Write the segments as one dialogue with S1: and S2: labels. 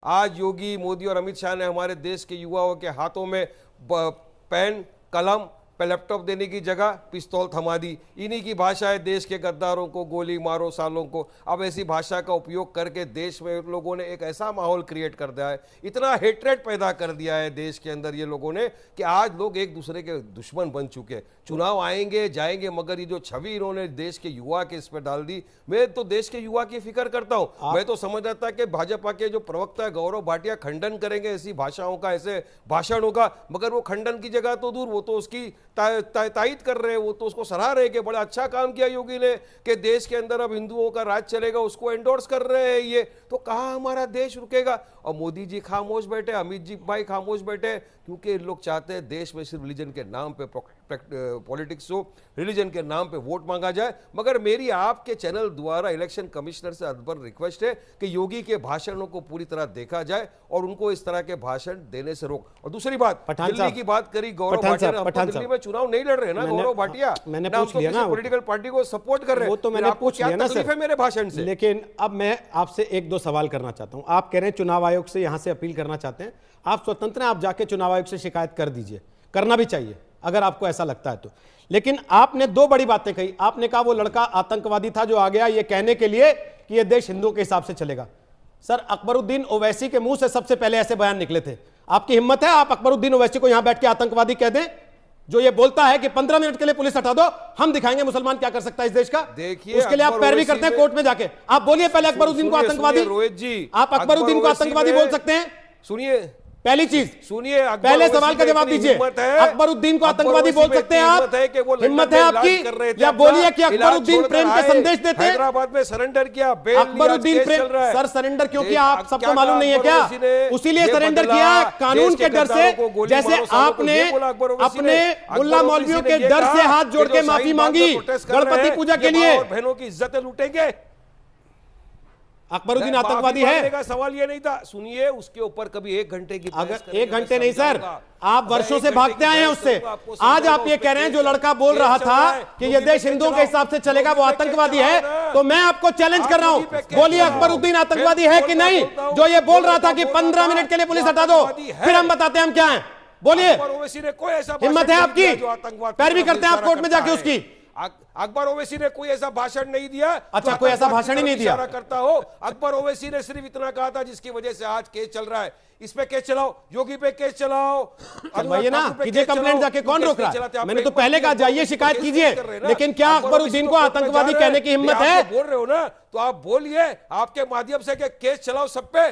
S1: आज योगी, मोदी और अमित शाह ने हमारे देश के युवाओं के हाथों में पेन, कलम, लैपटॉप देने की जगह पिस्तौल थमा दी। इन्हीं की भाषा है देश के गद्दारों को गोली मारो सालों को। अब ऐसी भाषा का उपयोग करके देश में लोगों ने एक ऐसा माहौल क्रिएट कर दिया है, इतना हेट्रेड पैदा कर दिया है देश के अंदर ये लोगों ने कि आज लोग एक दूसरे के दुश्मन बन चुके हैं। चुनाव आएंगे जाएंगे, मगर ये जो छवि इन्होंने देश के युवा के इस पर डाल दी, मैं तो देश के युवा की फिक्र करता हूं। मैं तो समझता था कि भाजपा के जो प्रवक्ता है गौरव भाटिया खंडन करेंगे ऐसी भाषाओं का, ऐसे भाषणों का, मगर वो खंडन की जगह तो दूर, वो तो उसकी तायद कर रहे हैं, वो तो उसको सराह रहे कि बड़ा अच्छा काम किया योगी ने कि देश के अंदर अब हिंदुओं का राज चलेगा, उसको एंडोर्स कर रहे हैं। ये तो कहाँ हमारा देश रुकेगा? और मोदी जी खामोश बैठे, अमित जी भाई खामोश बैठे, क्योंकि लोग चाहते हैं देश में सिर्फ रिलीजन के नाम पे पॉलिटिक्स हो, रिलीजन के नाम पे वोट मांगा जाए। मगर मेरी आपके चैनल द्वारा इलेक्शन कमिश्नर से अदबर रिक्वेस्ट है कि योगी के भाषणों को पूरी तरह देखा जाए और उनको इस तरह के भाषण देने से रोक। और दूसरी बात, दिल्ली की बात करी गौरव भाटिया, दिल्ली में चुनाव नहीं लड़ रहे ना गौरव भाटिया,
S2: मैंने पूछ लिया ना,
S1: पॉलिटिकल पार्टी को सपोर्ट कर रहे हैं,
S2: वो तो मैंने पूछ लिया ना सर
S1: मेरे भाषण से।
S2: लेकिन अब मैं आपसे एक दो सवाल करना चाहता हूं। आप कह रहे हैं चुनाव आयोग से यहां से अपील करना चाहते हैं, आप स्वतंत्र हैं, आप जाके चुनाव आयोग से शिकायत कर दीजिए, करना भी चाहिए अगर आपको ऐसा लगता है तो। लेकिन आपने दो बड़ी बातें कही। आपने कहा वो लड़का आतंकवादी था जो आ गया ये कहने के लिए कि ये देश हिंदुओं के हिसाब से चलेगा। सर, अकबरुद्दीन ओवैसी के मुंह से सबसे पहले ऐसे बयान निकले थे। आपकी हिम्मत है आप अकबरुद्दीन ओवैसी को यहां बैठ के आतंकवादी कह दें, जो ये बोलता है कि 15 मिनट के लिए पुलिस हटा दो, हम दिखाएंगे मुसलमान क्या कर सकता है इस देश का।
S1: देखिए,
S2: उसके लिए आप पैरवी करते हैं कोर्ट में जाके। आप बोलिए पहले अकबरुद्दीन को आतंकवादी,
S1: रोहित जी,
S2: आप अकबरुद्दीन को आतंकवादी बोल सकते हैं?
S1: सुनिए,
S2: पहली चीज
S1: सुनिए,
S2: पहले सवाल का जवाब दीजिए। अकबरुद्दीन को आतंकवादी बोल सकते हैं आप? हिम्मत है आपकी? या बोलिए कि अकबरुद्दीन प्रेम के संदेश देते हैं?
S1: हैदराबाद में सरेंडर किया,
S2: अकबरुद्दीन प्रेम सर सरेंडर क्यों किया? आप सबको मालूम नहीं है क्या? उसीलिए सरेंडर किया कानून के डर से, जैसे आपने अपने मुल्ला मौलवियों के डर से हाथ जोड़ के माफी मांगी गणपति पूजा के लिए।
S1: बहनों की इज्जतें लूटेंगे।
S2: अकबरुद्दीन आतंकवादी है
S1: का सवाल ये नहीं था। सुनिए, उसके ऊपर कभी 1 घंटे की,
S2: अगर 1 घंटे नहीं सर, आप वर्षों से भागते आए हैं उससे। आज आप ये कह रहे हैं जो लड़का बोल रहा था कि ये देश हिंदुओं के हिसाब से चलेगा वो आतंकवादी है, तो मैं आपको चैलेंज कर रहा हूं, बोलिए अकबरुद्दीन आतंकवादी है कि नहीं? जो ये बोल रहा था कि 15 मिनट के लिए पुलिस हटा दो, फिर हम बताते हैं हम क्या है। बोलिए, हिम्मत है आपकी? पैरवी करते हैं आप कोर्ट में जाके उसकी?
S1: अकबर ओवैसी ने कोई ऐसा भाषण नहीं दिया।
S2: अच्छा, कोई ऐसा भाषण ही नहीं दिया
S1: करता हो। अकबर ओवैसी ने सिर्फ इतना कहा था जिसकी वजह से आज केस चल रहा है, इस पे केस चलाओ, योगी पे केस चलाओ,
S2: चलवाइए ना, कीजिए कंप्लेंट जाके, कौन रोक रहा है? मैंने तो पहले कहा जाइए शिकायत कीजिए, लेकिन क्या अकबरुद्दीन को आतंकवादी कहने की हिम्मत है?
S1: बोल रहे हो ना, तो आप बोलिए, आपके माध्यम से केस चलाओ सब पे।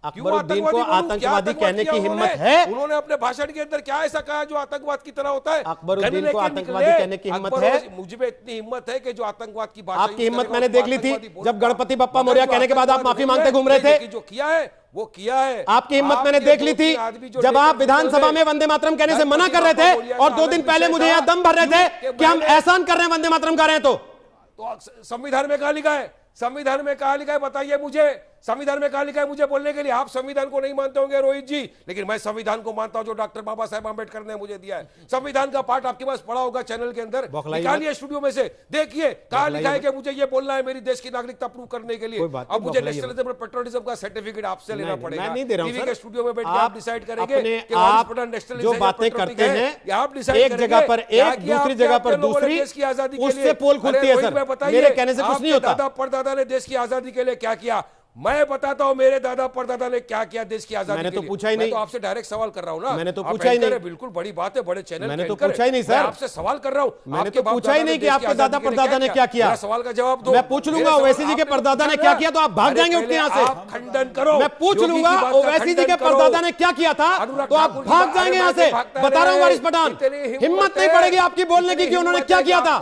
S2: अकबरुद्दीन को आतंकवादी कहने की हिम्मत है?
S1: उन्होंने अपने भाषण के अंदर क्या ऐसा कहा जो आतंकवाद की तरह होता है?
S2: अकबरुद्दीन को आतंकवादी कहने की हिम्मत है?
S1: मुझ में इतनी हिम्मत है कि जो आतंकवाद की भाषा,
S2: आपकी हिम्मत मैंने देख ली थी जब गणपति बप्पा मौर्य कहने के बाद आप माफी मांगते घूम रहे थे।
S1: जो किया है वो किया है।
S2: आपकी हिम्मत मैंने देख ली थी जब आप विधानसभा में वंदे मातरम कहने से मना कर रहे थे और 2 दिन पहले मुझे यहां दम भर रहे थे कि हम एहसान कर रहे हैं वंदे मातरम गा रहे हैं। तो
S1: संविधान में कहां लिखा है? संविधान में कहां लिखा है बताइए मुझे? संविधान में कहां लिखा है मुझे बोलने के लिए? आप संविधान को नहीं मानते होंगे रोहित जी, लेकिन मैं संविधान को मानता हूं जो डॉक्टर बाबा साहेब आंबेडकर ने मुझे दिया है। संविधान का पाठ आपके पास पड़ा होगा चैनल के अंदर, निकालिए स्टूडियो में से, देखिए कहां लिखा है कि मुझे ये बोलना है मेरी देश की नागरिकता प्रूव करने के लिए। अब मुझे नेशनलिज्म और पेट्रियटिज्म का सर्टिफिकेट आपसे लेना पड़ेगा। टीवी के स्टूडियो में बैठ के आप डिसाइड करेंगे कि
S2: आप जो बातें करते हैं
S1: आप डिसाइड
S2: एक जगह पर एक, दूसरी जगह पर दूसरी,
S1: देश की आजादी के
S2: उससे पोल खुलती है सर। मेरे कहने से कुछ नहीं होता।
S1: दादा परदादा ने देश की आजादी के लिए क्या किया? मैं बताता हूं मेरे दादा परदादा ने क्या किया देश की आजादी
S2: मैंने
S1: के
S2: तो
S1: लिए।
S2: पूछा ही नहीं।
S1: मैं तो आपसे डायरेक्ट सवाल कर रहा हूं ना।
S2: मैंने तो पूछा ही नहीं।
S1: बिल्कुल बड़ी बात है, बड़े चैनल
S2: मैंने तो पूछा ही नहीं सर।
S1: आपसे सवाल कर रहा हूं।
S2: मैंने तो पूछा ही नहीं कि आपके दादा परदादा ने क्या किया।
S1: सवाल का जवाब दो।
S2: मैं पूछ लूंगा ओवैसी जी के परदादा ने क्या किया तो आप भाग जाएंगे उठ के यहां से।
S1: खंडन करो।
S2: मैं पूछ लूंगा ओवैसी जी के परदादा ने क्या किया था तो आप भाग जाएंगे यहां से। बता रहा हूं वारिस पठान, हिम्मत नहीं पड़ेगी आपकी बोलने की कि उन्होंने क्या किया था।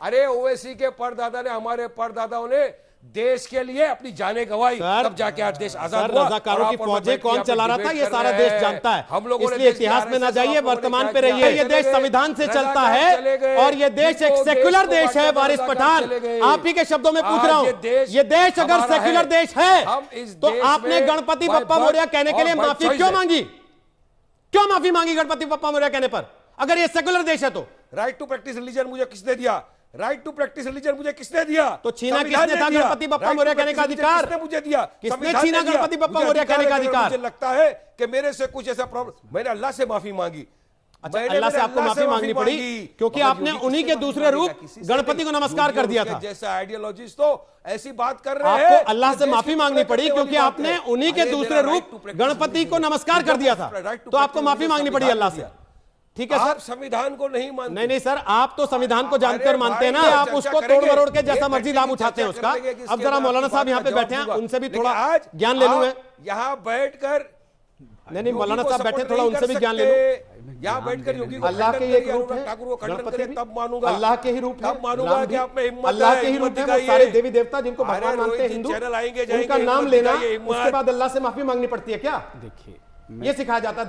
S1: अरे ओवैसी के परदादा ने, हमारे परदादाओं ने देश के लिए अपनी जानें गंवाई, तब जाके आज देश आजाद हुआ।
S2: रजाकारों की फौजें कौन चला रहा था ये सारा देश जानता है। हम लोगों ने इतिहास में ना जाइए, वर्तमान पे रहिए। ये देश संविधान से चलता है और ये देश एक सेक्युलर देश है। वारिस पठान, आप ही के शब्दों में पूछ रहा हूं, ये देश अगर सेक्युलर देश है तो आपने गणपति बप्पा मौर्य कहने के लिए माफी क्यों मांगी? क्यों माफी मांगी गणपति बप्पा मौर्य कहने पर, अगर ये सेक्युलर देश है तो?
S1: राइट टू प्रैक्टिस रिलीजन मुझे किसने दिया? राइट टू प्रैक्टिस रिलीजन मुझे किसने दिया?
S2: तो छीना
S1: संविधान
S2: किसने
S1: ने
S2: था
S1: दिया।
S2: गणपति बप्पा
S1: Right to
S2: मौर्य कहने का
S1: practice religion
S2: अधिकार?
S1: किसने मुझे दिया?
S2: किसने
S1: संविधान
S2: छीना
S1: ने दिया।
S2: गणपति बप्पा
S1: मुझे
S2: मौर्य कहने का
S1: है,
S2: अधिकार?
S1: मुझे लगता है कि मेरे से कुछ ऐसा प्रॉब्लम, मैंने अल्लाह से माफी मांगी।
S2: अच्छा,
S1: मैंने
S2: अल्लाह से
S1: मेरे
S2: आपको
S1: अल्लाह
S2: माफी मांगनी पड़ी क्योंकि
S1: मगर
S2: आपने
S1: योगी
S2: उन्हीं
S1: किससे
S2: के
S1: माफी
S2: दूसरे रूप
S1: मांगेगा? किसी से
S2: गणपति
S1: नहीं।
S2: को नमस्कार
S1: योगी
S2: कर
S1: और
S2: दिया
S1: उसके
S2: था।
S1: जैसा आइडियोलॉजिस्ट तो ऐसी बात कर रहे हैं
S2: आपको अल्लाह
S1: कि
S2: से
S1: देश
S2: माफी
S1: की
S2: मांगनी
S1: तरक्की
S2: पड़ी
S1: वाली
S2: क्योंकि
S1: बात
S2: आपने
S1: है।
S2: उन्हीं के
S1: अरे
S2: दूसरे
S1: मेरा
S2: रूप
S1: right to practice
S2: गणपति को
S1: religion
S2: नमस्कार कर दिया था।
S1: right to
S2: तो आपको
S1: practice
S2: माफी मांगनी पड़ी
S1: संविधान
S2: अल्लाह
S1: ने
S2: से।
S1: दिया।
S2: ठीक है
S1: आप
S2: सर?
S1: संविधान को नहीं मानते।
S2: नहीं नहीं सर, आप तो संविधान को जानकर
S1: अरे
S2: मानते हैं ना,
S1: भाई,
S2: आप
S1: चर्चा
S2: उसको तोड़
S1: करेंगे।
S2: मरोड़ के जैसा
S1: ये
S2: मर्जी लाभ
S1: technical
S2: उठाते हैं
S1: चर्चा
S2: उसका।
S1: करेंगे कि
S2: अब
S1: इसके
S2: जरा
S1: बाद
S2: मौलाना
S1: आपकी
S2: साहब
S1: बात
S2: यहाँ पे
S1: का
S2: बैठे हैं,
S1: जवाब
S2: उनसे भी
S1: दूंगा।
S2: थोड़ा
S1: लेकिन आज
S2: ज्ञान ले लूं मैं।
S1: आप यहाँ बैठकर
S2: नहीं मौलाना
S1: योगी को
S2: साहब बैठे,
S1: support
S2: थोड़ा
S1: नहीं
S2: उनसे
S1: कर
S2: भी ज्ञान ले
S1: सकते।
S2: लूं।
S1: यहाँ बैठकर योगी को
S2: अल्लाह
S1: खंडन
S2: के
S1: करिए,
S2: एक रूप
S1: अनुराग
S2: है
S1: ठाकुर को खंडन
S2: गणपति
S1: करिए,
S2: भी,
S1: तब मानूंगा।
S2: अल्लाह के ही रूप है,
S1: तब मानूंगा
S2: राम
S1: कि
S2: भी
S1: आप में हिम्मत
S2: अल्लाह
S1: है,
S2: के ही
S1: हिम्मत
S2: रूप है। वो
S1: दिखाइए।
S2: सारे देवी देवता जिनको
S1: अरे
S2: भगवान मानते हैं
S1: रोहित जी,
S2: हिंदू,
S1: चैनल आएंगे, जाएंगे,
S2: उनका नाम
S1: हिम्मत
S2: लेना,
S1: दिखाइए, हिम्मत।
S2: उसके बाद अल्लाह से माफी मांगनी पड़ती है क्या?
S3: देखिए
S2: ये सिखाया जाता है।